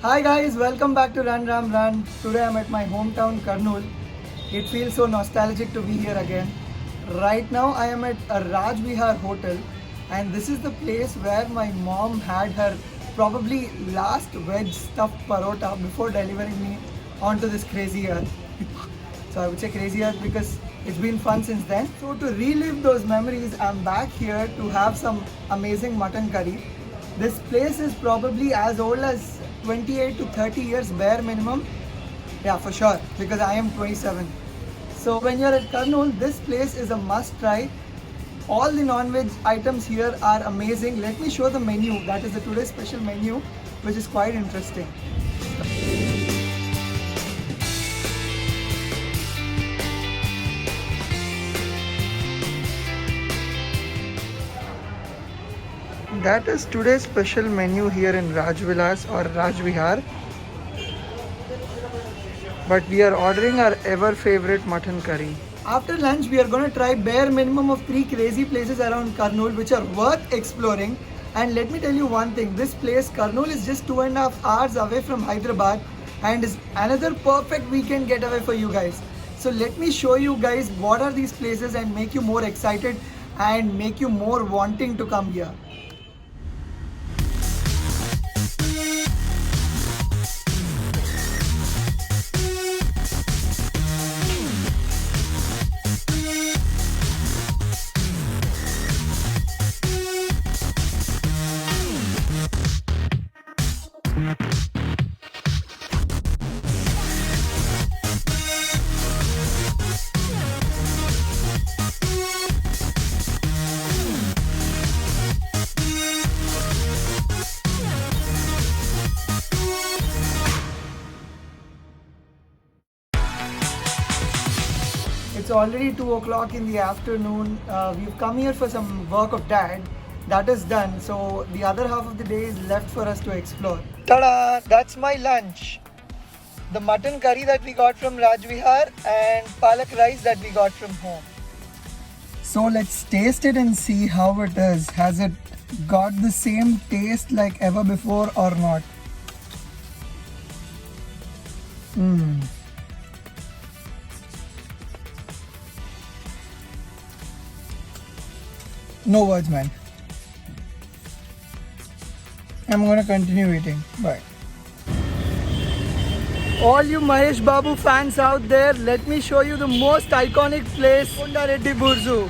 Hi guys, welcome back to Run Ram Run. Today I'm at my hometown Kurnool. It feels so nostalgic to be here again. Right now I am at a Raj Vihar hotel and this is the place where my mom had her probably last veg stuffed parota before delivering me onto this crazy earth. So I would say crazy earth because it's been fun since then. So to relive those memories, I'm back here to have some amazing mutton curry. This place is probably as old as 28 to 30 years bare minimum. Yeah, for sure, because I am 27. So when you're at Kurnool, this place is a must try. All the non-veg items here are amazing. Let me show the menu. That is the today's special menu, which is quite interesting. That is today's special menu here in Rajvilas or Rajvihar. But we are ordering our ever favorite mutton curry. After lunch, we are going to try bare minimum of 3 crazy places around Kurnool which are worth exploring. And let me tell you one thing, this place, Kurnool, is just 2.5 hours away from Hyderabad and is another perfect weekend getaway for you guys. So let me show you guys what are these places and make you more excited and make you more wanting to come here. It's already 2 o'clock in the afternoon. We've come here for some work of dad. That is done. So the other half of the day is left for us to explore. Ta-da! That's my lunch. The mutton curry that we got from Rajvihar and palak rice that we got from home. So let's taste it and see how it is. Has it got the same taste like ever before or not? No words, man. I'm gonna continue eating. Bye. All you Mahesh Babu fans out there, let me show you the most iconic place, Konda Reddy Burzu.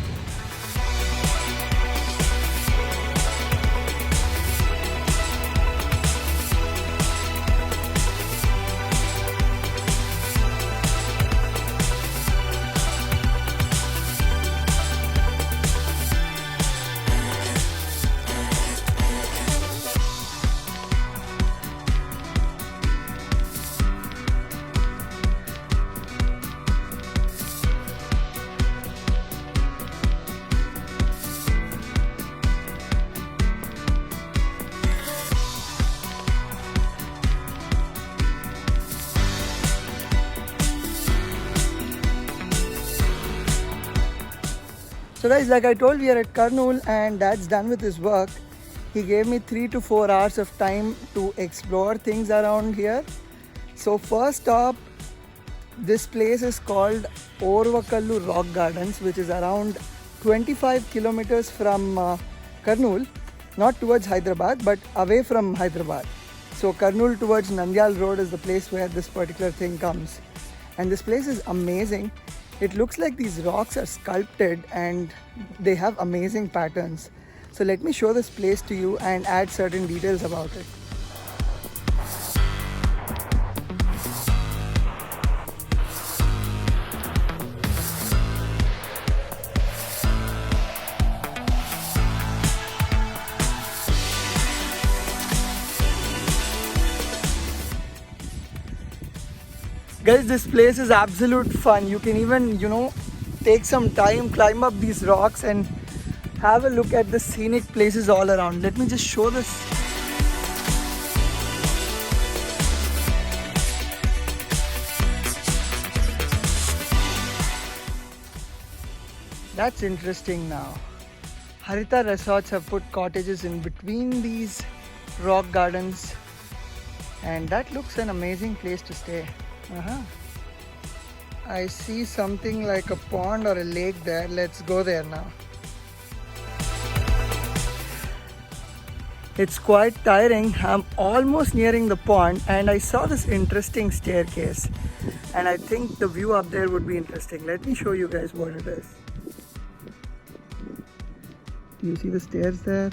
So guys, like I told, we are at Kurnool and dad's done with his work. He gave me 3 to 4 hours of time to explore things around here. So first stop, this place is called Orvakallu Rock Gardens, which is around 25 kilometers from Kurnool, not towards Hyderabad, but away from Hyderabad. So Kurnool towards Nandyal Road is the place where this particular thing comes. And this place is amazing. It looks like these rocks are sculpted and they have amazing patterns. So let me show this place to you and add certain details about it. Guys, this place is absolute fun. You can even, take some time, climb up these rocks and have a look at the scenic places all around. Let me just show this. That's interesting now. Harita Resorts have put cottages in between these rock gardens. And that looks an amazing place to stay. Uh-huh. I see something like a pond or a lake there. Let's go there now. It's quite tiring. I'm almost nearing the pond and I saw this interesting staircase. And I think the view up there would be interesting. Let me show you guys what it is. Do you see the stairs there?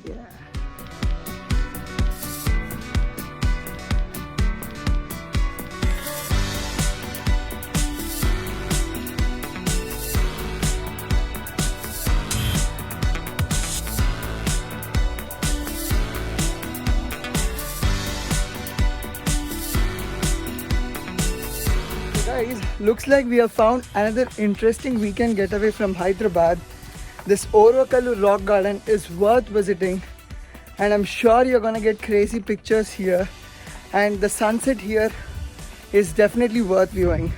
Yeah. Guys, looks like we have found another interesting weekend getaway from Hyderabad. This Orvakalu rock garden is worth visiting and I'm sure you're gonna get crazy pictures here, and the sunset here is definitely worth viewing.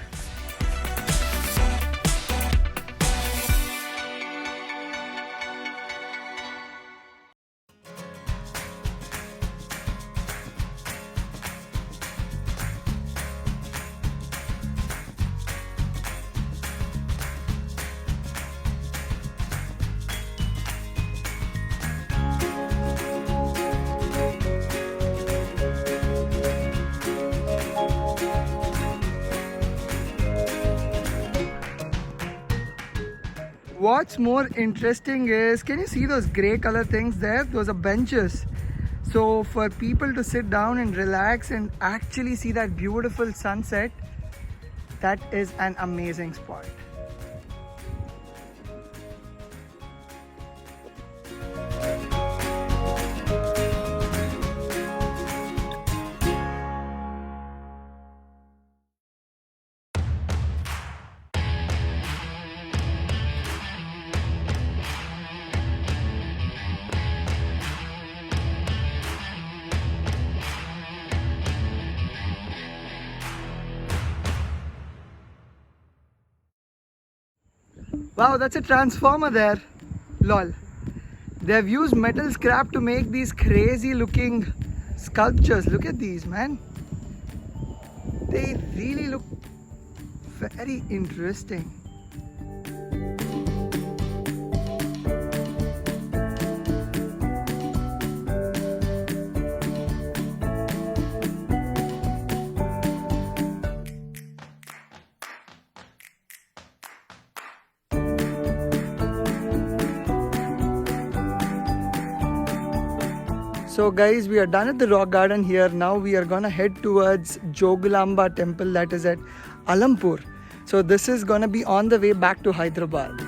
What's more interesting is, can you see those gray color things there? Those are benches. So for people to sit down and relax and actually see that beautiful sunset, that is an amazing spot. Wow, that's a transformer there. Lol. They have used metal scrap to make these crazy looking sculptures. Look at these, man. They really look very interesting. So guys, we are done at the rock garden here. Now we are gonna head towards Jogulamba temple, that is at Alampur. So this is gonna be on the way back to Hyderabad.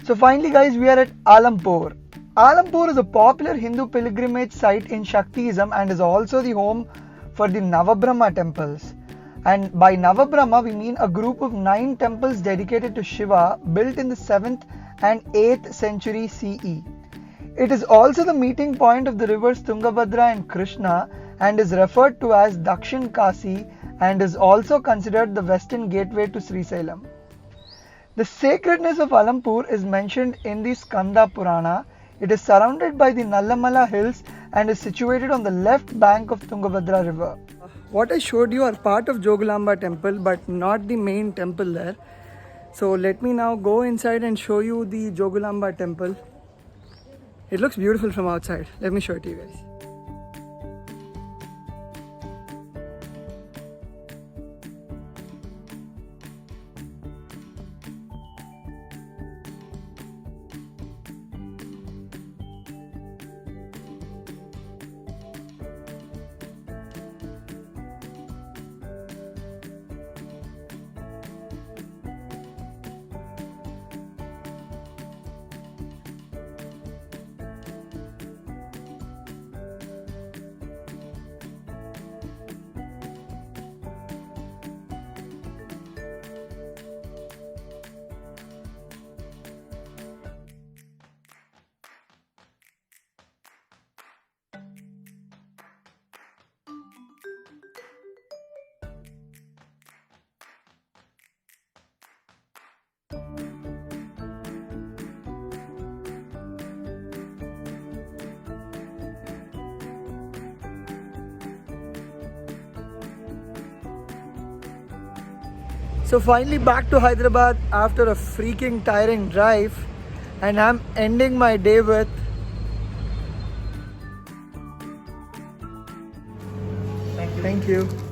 So finally guys, we are at Alampur. Alampur is a popular Hindu pilgrimage site in Shaktism and is also the home for the Navabrahma temples. And by Navabrahma we mean a group of 9 temples dedicated to Shiva built in the 7th and 8th century CE. It is also the meeting point of the rivers Tungabhadra and Krishna and is referred to as Dakshin Kasi and is also considered the western gateway to Srisailam. The sacredness of Alampur is mentioned in the Skanda Purana. It is surrounded by the Nallamala hills and is situated on the left bank of Tungabhadra river. What I showed you are part of Jogulamba temple but not the main temple there. So let me now go inside and show you the Jogulamba temple. It looks beautiful from outside. Let me show it to you guys. So finally back to Hyderabad after a freaking tiring drive, and I'm ending my day with thank you.